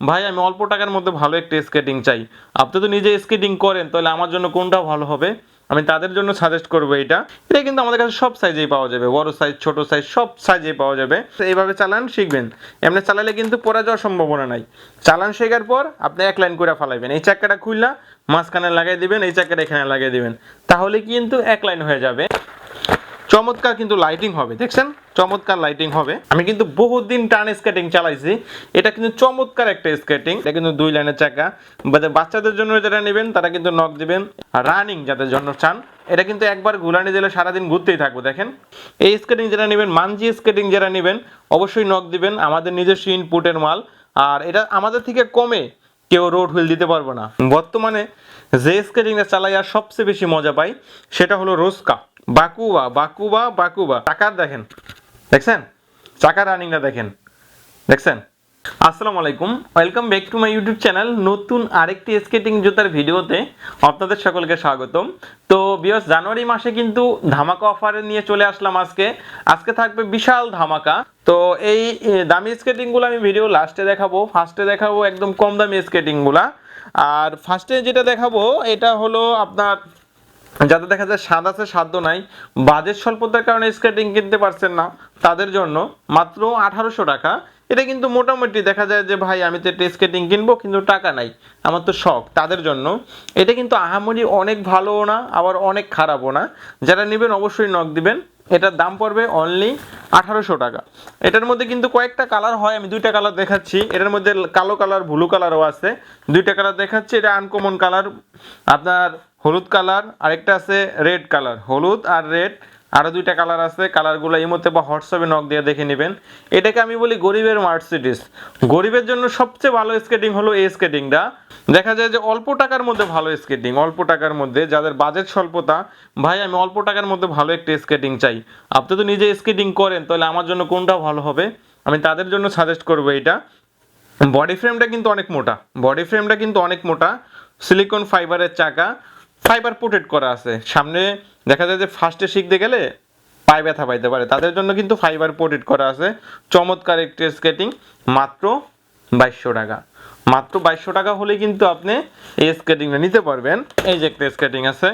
ভাই আমি অল্প টাকার মধ্যে ভালো একটা স্কেটিং চাই। আপনি তো নিজে স্কেটিং করেন, তাহলে আমার জন্য কোনটা ভালো হবে? আমি তাদের জন্য সাজেস্ট করবো এটা। এটা কিন্তু আমাদের কাছে সব সাইজেই পাওয়া যাবে, বড় সাইজ ছোট সাইজ সব সাইজেই পাওয়া যাবে। তো এইভাবে চালান শিখবেন। এমনি চালালে কিন্তু পড়ে যাওয়ার সম্ভাবনা নাই। চালান শেখার পর আপনি এক লাইন করে ফালাইবেন, এই চাক্কাটা খুললা মাঝখানে লাগাই দিবেন, এই চাক্কাটা এখানে লাগিয়ে দিবেন, তাহলে কিন্তু এক লাইন হয়ে যাবে। চমৎকার কিন্তু লাইটিং হবে, দেখছেন চমৎকার লাইটিং হবে। আমি কিন্তু বহুত দিন টান স্কেটিং চালাইছি, এটা কিন্তু চমৎকার একটা স্কেটিং। এটা কিন্তু দুই লাইনের চাকা। বাচ্চাদের জন্য যারা নেবেন তারা কিন্তু নক দিবেন, রানিং যাদের জন্য চান এটা কিন্তু একবার ঘুরানি দিলে সারাদিন ঘুরতেই থাকবো। দেখেন এই স্কেটিং যারা নেবেন, মানজি স্কেটিং যারা নেবেন অবশ্যই নক দিবেন, আমাদের নিজস্ব ইনপুটের মাল। আর এটা আমাদের থেকে কমে কেউ রোড হুইল দিতে পারবো না। বর্তমানে যে স্কেটিংটা চালাই আর সবচেয়ে বেশি মজা পাই সেটা হলো রোস্কা। বাকুবা বাকুবা বাকুবা চাকার দেখেন, দেখছেন চাকার রানিংটা দেখেন, দেখছেন। আসসালামু আলাইকুম, welcome back to my YouTube channel. নতুন আরেকটি স্কেটিং জুতার ভিডিওতে আপনাদের সকলকে স্বাগতম। তো ভিউয়ার্স, জানুয়ারি মাসে কিন্তু ধামাকা অফারে নিয়ে চলে আসলাম আজকে থাকবে বিশাল ধামাকা। তো এই দামি স্কেটিংগুলো আমি ভিডিও লাস্টে দেখাবো, ফার্স্টে দেখাবো একদম কম দামি স্কেটিংগুলা। আর ফার্স্টে যেটা দেখাবো এটা হলো আপনার যাদের দেখা যায় স্বাদ আছে সাধ্য নাই, বাজেট স্বল্পতার কারণে স্কেটিং কিনতে পারছেন না, তাদের জন্য মাত্র 1800 টাকা। এটা কিন্তু মোটামুটি দেখা যায় যে ভাই আমি তো একটা স্কেটিং কিনবো কিন্তু টাকা নাই, আমার তো শখ, তাদের জন্য এটা কিন্তু আহামরি অনেক ভালোও না আবার অনেক খারাপও না। যারা নেবেন অবশ্যই নক দিবেন। এটার দাম পড়বে অনলি 1800 টাকা। এটার মধ্যে কিন্তু কয়েকটা কালার হয়, আমি দুইটা কালার দেখাচ্ছি। এটার মধ্যে কালো কালার ব্লু কালারও আছে, দুইটা কালার দেখাচ্ছি। এটা আনকমন কালার আপনার হলুদ কালার, আরেকটা আছে রেড কালার, হলুদ আর রেড, আরো দুইটা কালার আছে। কালারগুলো এই মধ্যে বা হোয়াটসঅ্যাপে নক দিয়ে দেখে নেবেন। এটাকে আমি বলি গরিবের মার্সিডিজ। গরিবের জন্য সবচেয়ে ভালো স্কেটিং হলো এই স্কেটিংটা। দেখা যায় যে অল্প টাকার মধ্যে ভালো স্কেটিং, অল্প টাকার মধ্যে যাদের বাজেট স্বল্পতা, ভাই আমি অল্প টাকার মধ্যে ভালো একটা স্কেটিং চাই। আপনি তো নিজে স্কেটিং করেন, তাহলে আমার জন্য কোনটা ভালো হবে? আমি তাদের জন্য সাজেস্ট করবো এটা। বডি ফ্রেমটা কিন্তু অনেক মোটা, বডি ফ্রেমটা কিন্তু অনেক মোটা, সিলিকন ফাইবারের চাকা, ফাইবার প্রোটেক্ট করা আছে। সামনে দেখা যায় যে ফার্স্টে শিখতে গেলে পায়ে ব্যথা পাইতে পারে, তাদের জন্য কিন্তু ফাইবার প্রোটেক্ট করা আছে। চমৎকার একটি স্কেটিং, মাত্র 2200 টাকা। মাত্র 2200 টাকা হলে কিন্তু আপনি এই স্কেটিংটা নিতে পারবেন। এই যে একটা স্কেটিং আছে,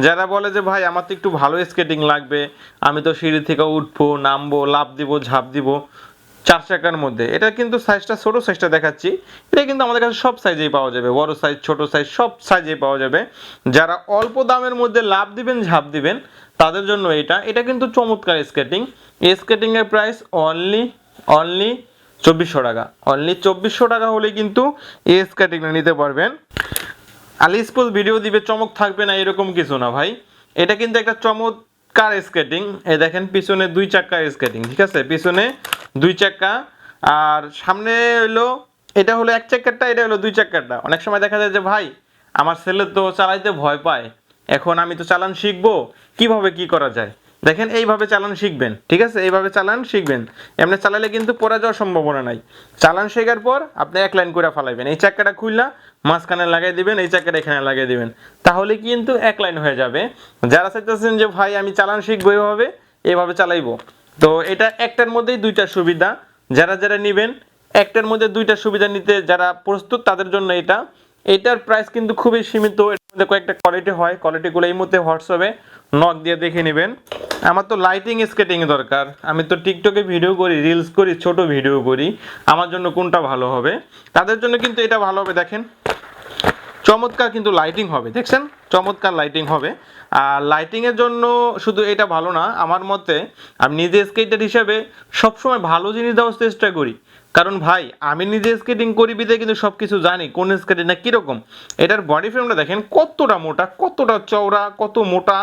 যারা বলে যে ভাই আমার তো একটু ভালো স্কেটিং লাগবে, আমি তো সিঁড়ি থেকে উঠবো নামবো লাফ দিব ঝাঁপ দিব, 4 চাকার মধ্যে, এটা কিন্তু সাইজটা ছোট সাইজটা দেখাচ্ছি। এটা কিন্তু আমাদের কাছে সব সাইজেই পাওয়া যাবে, বড় সাইজ ছোট সাইজ সব সাইজেই পাওয়া যাবে। যারা অল্প দামের মধ্যে লাভ দিবেন ঝাঁপ দিবেন তাদের জন্য এটা কিন্তু চমৎকার স্কেটিং। এই স্কেটিং এর প্রাইস অনলি 2400 টাকা। অনলি 2400 টাকা হলে কিন্তু এই স্কেটিংটা নিতে পারবেন। আলি স্পোজ ভিডিও দিবে চমক থাকবে না এরকম কিছু না ভাই, এটা কিন্তু একটা চমৎকার স্কেটিং। এই দেখেন পিছনে 2 চাকার স্কেটিং, ঠিক আছে, পিছনে 2 চাকা আর সামনে হলো, এটা হলো 1 চাকারটা, এটা হলো 2 চাকারটা। অনেক সময় দেখা যায় যে ভাই আমার ছেলে তো চালাইতে ভয় পায়, এখন আমি তো চালান শিখবো, কিভাবে কি করা যায়? দেখেন এইভাবে চালান শিখবেন, ঠিক আছে, এইভাবে চালান শিখবেন। এমনি চালালে কিন্তু পড়ে যাওয়ার সম্ভাবনা নাই। চালান শেখার পর আপনি এক লাইন করে ফালাইবেন, এই চাকাটা খুললা মাঝখানে লাগাই দিবেন, এই চাকাটা এখানে লাগিয়ে দিবেন, তাহলে কিন্তু এক লাইন হয়ে যাবে। যারা চাইতেছেন যে ভাই আমি চালান শিখবো এভাবে চালাইবো, তো এটা একটার মধ্যেই দুইটা সুবিধা। যারা যারা নেবেন একটার মধ্যে দুইটা সুবিধা নিতে যারা প্রস্তুত তাদের জন্য এটা। এটার প্রাইস কিন্তু খুবই সীমিত। এর মধ্যে কয়েকটা কোয়ালিটি হয়, কোয়ালিটিগুলো এই মধ্যে হোয়াটসঅ্যাপে নক দিয়ে দেখে নেবেন। আমার তো লাইটিং স্কেটিং দরকার, আমি তো টিকটকে ভিডিও করি, রিলস করি, ছোট ভিডিও করি, আমার জন্য কোনটা ভালো হবে? তাদের জন্য কিন্তু এটা ভালো হবে। দেখেন চমৎকার কিন্তু লাইটিং হবে, দেখছেন চমৎকার লাইটিং হবে। আর লাইটিং এর জন্য শুধু এটা ভালো না, আমার মতে আমি নিজে স্কেটার হিসেবে সবসময় ভালো জিনিস দেওয়ার চেষ্টা করি। কারণ ভাই আমি নিজে স্কেটিং করি বিদে কিন্তু সবকিছু জানি কোন স্কেটিংটা কিরকম। এটার বডি ফ্রেমটা দেখেন কতটা মোটা, কতটা চওড়া, কত মোটা,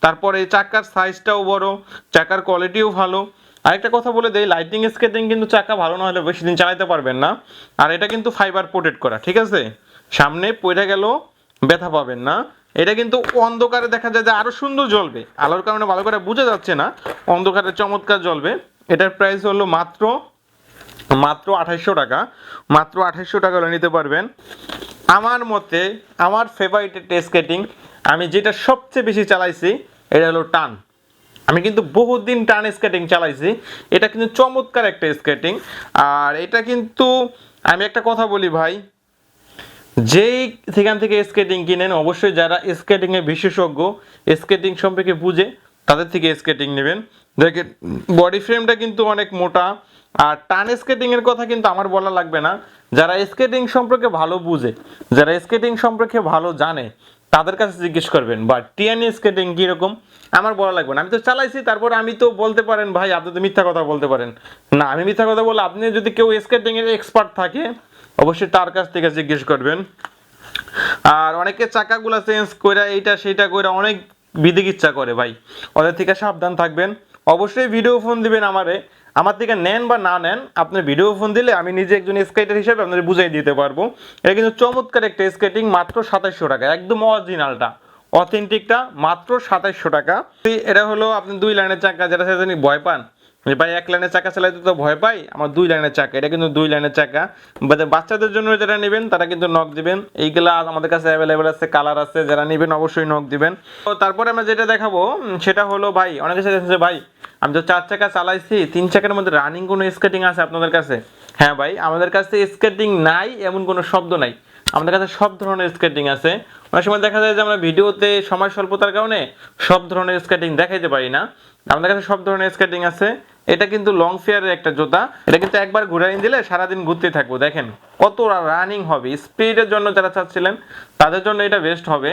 তারপরে চাকার সাইজটাও বড়, চাকার কোয়ালিটিও ভালো। আরেকটা কথা বলে দেই, লাইটিং স্কেটিং কিন্তু চাকা ভালো না হলে বেশি দিন চালাতে পারবেন না। আর এটা কিন্তু ফাইবার প্রোটেক্ট করা, ঠিক আছে, সামনে পড়ে গেল ব্যথা পাবেন না। এটা কিন্তু অন্ধকারে দেখা যায় যে আরো সুন্দর জ্বলবে, আলোর কারণে ভালো করে বোঝা যাচ্ছে না, অন্ধকারে চমৎকার জ্বলবে। এটার প্রাইস হলো মাত্র 2800 টাকা। মাত্র 2800 টাকা হলে নিতে পারবেন। আমার মতে আমার ফেভারিট স্কেটিং, আমি যেটা সবচেয়ে বেশি চালাইছি এটা হলো টান। আমি কিন্তু বহুত দিন টান স্কেটিং চালাইছি, এটা কিন্তু চমৎকার একটা স্কেটিং। আর এটা কিন্তু আমি একটা কথা বলি ভাই, যেই সেখান থেকে স্কেটিং কিনেন অবশ্যই যারা স্কেটিং এ বিশেষজ্ঞ, স্কেটিং সম্পর্কে বুঝে তাদের থেকে স্কেটিং নেবেন। দেখেন বডি ফ্রেমটা কিন্তু অনেক মোটা, আর টান স্কেটিং এর কথা কিন্তু আমার বলা লাগবে না। যারা স্কেটিং সম্পর্কে ভালো বুঝে, যারা স্কেটিং সম্পর্কে ভালো জানে তাদের কাছে জিজ্ঞেস করবেন। বাট টিএনই স্কেটিং কিরকম আমার বলা লাগবে না, আমি তো চালাইছি। তারপর আমি তো বলতে পারেন ভাই আপনি তো মিথ্যা কথা বলতে পারেন না, আমি মিথ্যা কথা বলে আপনি যদি কেউ স্কেটিং এর এক্সপার্ট থাকে অবশ্যই তার কাছ থেকে জিজ্ঞেস করবেন। আর অনেকে চাকাগুলা চেঞ্জ করে এইটা সেইটা করে অনেক বিধিক ইচ্ছা করে ভাই, ওদের থেকে সাবধান থাকবেন। অবশ্যই ভিডিও ফোন দিবেন আমারে, আমার থেকে নেন বা না নেন, আপনার ভিডিও ফোন দিলে আমি নিজে একজন স্কেটার হিসেবে আপনাদের বুঝাই দিতে পারবো। এটা কিন্তু চমৎকার একটা স্কেটিং, মাত্র 2700 টাকা, একদম অরিজিনালটা অথেন্টিকটা মাত্র 2700 টাকা। এটা হলো আপনি 2 লাইনের চাকা, যেটা সেটা ভয় পান ভাই এক লাইনের চাকা চালাইতে তো ভয় পাই, আমার 2 লাইনের চাকা, এটা কিন্তু 2 লাইনের চাকা। বাচ্চাদের জন্য যারা নেবেন তারা কিন্তু নক দিবেন, এইগুলা আমাদের কাছে অ্যাভেলেবেল আছে, কালার আছে, যারা নেবেন অবশ্যই নক দিবেন। তো তারপরে আমরা যেটা দেখাবো সেটা হলো ভাই, অনেকে যে ভাই আমি তো 4 চাকা চালাইছি, 3 চাকার মধ্যে রানিং কোনো স্কেটিং আছে আপনাদের কাছে? হ্যাঁ ভাই, আমাদের কাছে স্কেটিং নাই এমন কোনো শব্দ নাই, আমাদের কাছে সব ধরনের স্কেটিং আছে। অনেক সময় দেখা যায় যে আমরা ভিডিওতে সময় স্বল্পতার কারণে সব ধরনের স্কেটিং দেখাইতে পারি না, আমাদের কাছে সব ধরনের স্কেটিং আছে। এটা কিন্তু লং ফেয়ারের একটা জুতা, এটা কিন্তু একবার ঘুরাই দিলে সারাদিন ঘুরতে থাকবো। দেখেন কত রানিং হবে, স্পিডের জন্য যারা চাচ্ছিলেন তাদের জন্য এটা বেস্ট হবে।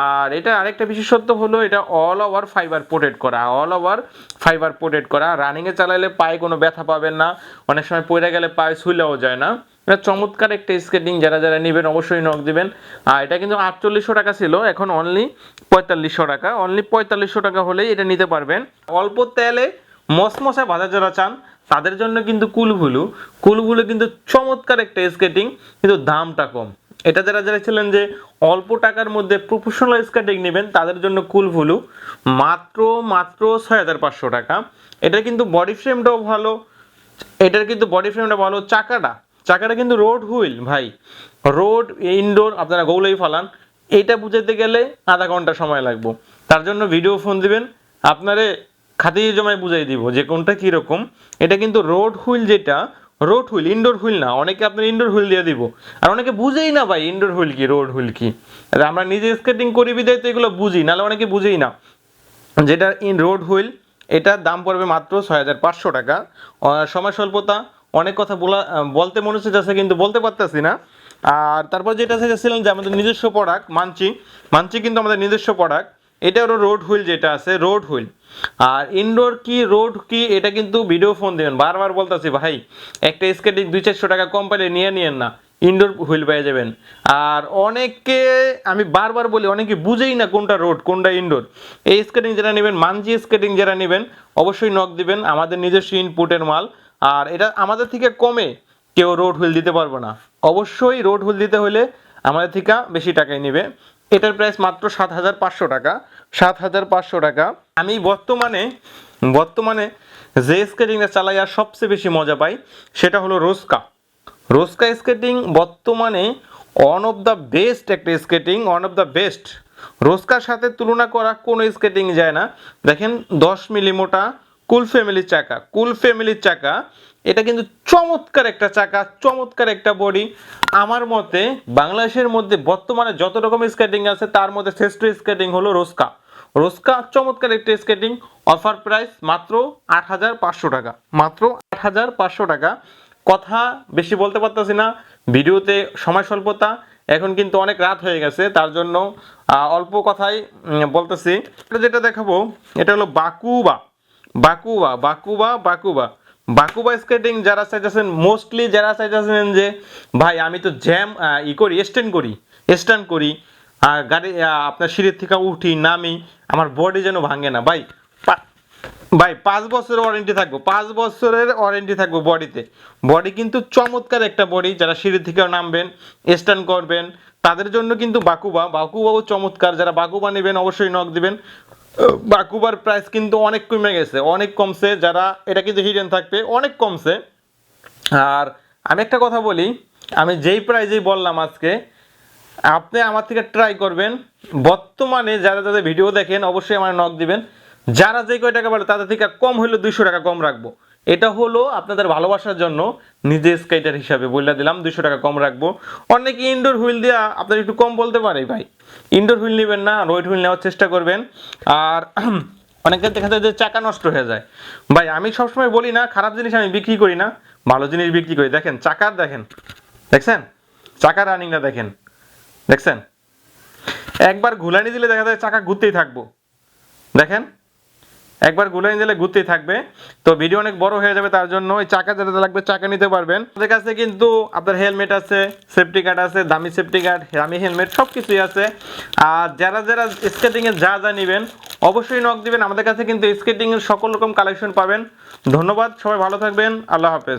আর এটা আরেকটা বিশেষত্ব হলো এটা অল ওভার ফাইবার প্রোটেক্ট করা, অল ওভার ফাইবার প্রোটেক্ট করা। রানিংয়ে চালাইলে পায়ে কোনো ব্যথা পাবেন না, অনেক সময় পড়ে গেলে পায়ে ছুলেও যায় না। এটা চমৎকার একটা স্কেটিং, যারা যারা নেবেন অবশ্যই নক দিবেন। আর এটা কিন্তু 4800 টাকা ছিল, এখন অনলি 4500 টাকা, অনলি 4500 টাকা হলেই এটা নিতে পারবেন। অল্প তেলে মসমসা ভাজা যারা চান তাদের জন্য কিন্তু কুলভুলু, কুলভুলু কিন্তু চমৎকার একটা স্কেটিং, কিন্তু দামটা কম। এটা যারা যারা ছিলেন যে অল্প টাকার মধ্যে প্রফেশনাল স্কেটিং নেবেন তাদের জন্য কুলভুলু মাত্র মাত্র 6500 টাকা। এটা কিন্তু বডি ফ্রেমটাও ভালো, এটার কিন্তু বডি ফ্রেমটা ভালো, চাকাটা চাকাটা কিন্তু রোড হুইল ভাই, রোড ইনডোর আপনারা গৌলাই ফালান, এইটা বুঝাইতে গেলে আধা ঘন্টা সময় লাগবে। তার জন্য ভিডিও ফোন দিবেন, আপনারে খাতিয়ে জমায় বুঝাই দিব যে কোনটা কীরকম। এটা কিন্তু রোড হুইল, যেটা রোড হুইল, ইনডোর হুইল না। অনেকে আপনার ইনডোর হুইল দিয়ে দিব, আর অনেকে বুঝেই না ভাই ইনডোর হুইল কি রোড হুইল কি। আমরা নিজে স্কেটিং করি বিদায় তো এগুলো বুঝি, নাহলে অনেকে বুঝেই না। যেটা ইন রোড হুইল এটার দাম পড়বে মাত্র 6500 টাকা। সময় স্বল্পতা, অনেক কথা বলতে মনে হচ্ছে যাচ্ছে কিন্তু বলতে পারতেছি না। আর তারপর যেটা চাইছিলাম যে আমাদের নিজস্ব প্রোডাক্ট মানচি, মানচি কিন্তু আমাদের নিজস্ব প্রোডাক্ট। এটা হলো রোড হুইল, যেটা আছে রোড হুইল। আর ইনডোর কি রোড কি এটা কিন্তু ভিডিও ফোন দেবেন, বারবার বলতেছি ভাই একটা স্কেটিং 200-400 টাকা কম পাইলে নিয়েন না, ইনডোর হুইল পেয়ে যাবেন। আর অনেকে আমি বারবার বলি অনেকে বুঝেই না কোনটা রোড কোনটা ইনডোর। এই স্কেটিং যারা নেবেন, মানজি স্কেটিং যারা নেবেন অবশ্যই নক দিবেন, আমাদের নিজস্ব ইনপুটের মাল। আর এটা আমাদের থেকে কমে কেউ রোড হুইল দিতে পারবে না, অবশ্যই রোড হুইল দিতে হলে আমাদের থেকে বেশি টাকায় নেবে। এটার প্রাইস মাত্র 7500 টাকা, 7500 টাকা। আমি বর্তমানে বর্তমানে যে স্কেটিংটা চালাই আর সবচেয়ে বেশি মজা পাই সেটা হলো রোস্কা। রোস্কা স্কেটিং বর্তমানে ওয়ান অফ দ্য বেস্ট একটা skating, one of the best. রোস্কার সাথে তুলনা করা কোনো স্কেটিং যায় না। দেখেন 10 মিলি মোটা কুল ফ্যামিলির চাকা, কুল ফ্যামিলির চাকা, এটা কিন্তু চমৎকার একটা চাকা, চমৎকার একটা বডি। আমার মতে বাংলাদেশের মধ্যে বর্তমানে যত রকম স্কেটিং আছে তার মধ্যে শ্রেষ্ঠ স্কেটিং হলো রোস্কা। রোস্কা চমৎকার একটা স্কেটিং, অফার প্রাইস মাত্র 8500 টাকা, মাত্র 8500 টাকা। কথা বেশি বলতে পারতেছি না, ভিডিওতে সময় স্বল্পতা, এখন কিন্তু অনেক রাত হয়ে গেছে, তার জন্য অল্প কথাই বলতেছি। যেটা দেখাবো এটা হলো বাকুবা, বাকুবা বাকুবা বাকুবা বাকুবা স্কেটিং। যারা চাইতেছেন মোস্টলি যারা চাইতেছেন যে ভাই আমি তো জ্যাম করি স্ট্যান্ড করি আর গাড়ি আপনার সিঁড়ির থেকে উঠি নামি, আমার বডি যেন ভাঙে না ভাই, ভাই 5 বছরের ওয়ারেন্টি থাকবো, 5 বছরের ওয়ারেন্টি থাকবো বডিতে। বডি কিন্তু চমৎকার একটা বডি, যারা সিঁড়ি থেকে নামবেন স্ট্যান্ড করবেন তাদের জন্য কিন্তু বাকুবা, বাকুবাও চমৎকার। যারা বাকুবা নেবেন অবশ্যই নক দিবেন। বাকুবার প্রাইস কিন্তু অনেক কমে গেছে, অনেক কমছে, যারা এটা কিন্তু হিডেন থাকবে অনেক কমছে। আর আমি একটা কথা বলি, আমি যেই প্রাইজেই বললাম আজকে আপনি আমার থেকে ট্রাই করবেন। বর্তমানে যারা যাদের ভিডিও দেখেন অবশ্যই আমার নক দিবেন, যারা যে কয় টাকা বলে তাদের থেকে কম হইলে 200 টাকা কম রাখবো। এটা হলো আপনাদের ভালোবাসার জন্য, নিজে স্কেটার হিসাবে বলে দিলাম 200 টাকা কম রাখবো। অনেকে ইনডোর হুইল দিয়ে আপনার একটু কম বলতে পারে ভাই, ইনডোর হুইল নেবেন না, রোড হুইল নেওয়ার চেষ্টা করবেন। আর অনেকের দেখা যায় যে চাকা নষ্ট হয়ে যায়। ভাই আমি সবসময় বলি না খারাপ জিনিস আমি বিক্রি করি না, ভালো জিনিস বিক্রি করি। দেখেন চাকার, দেখেন দেখছেন চাকা রানিংটা দেখেন, দেখছেন একবার ঘুলানি দিলে দেখা যায় চাকা ঘুরতেই থাকবো। দেখেন একবার ঘুলানি দিলে ঘুরতেই থাকবে। তো ভিডিও অনেক বড় হয়ে যাবে, তার জন্য ওই চাকা যেটা লাগবে চাকা নিতে পারবেন। আমাদের কাছে কিন্তু আপনার হেলমেট আছে, সেফটি গার্ড আছে, দামি সেফটি গার্ড, দামি হেলমেট সব কিছুই আছে। আর যারা যারা স্কেটিং এর যা যা নেবেন অবশ্যই নক দিবেন। আমাদের কাছে কিন্তু স্কেটিং এর সকল রকম কালেকশন পাবেন। ধন্যবাদ, সবাই ভালো থাকবেন, আল্লাহ হাফেজ।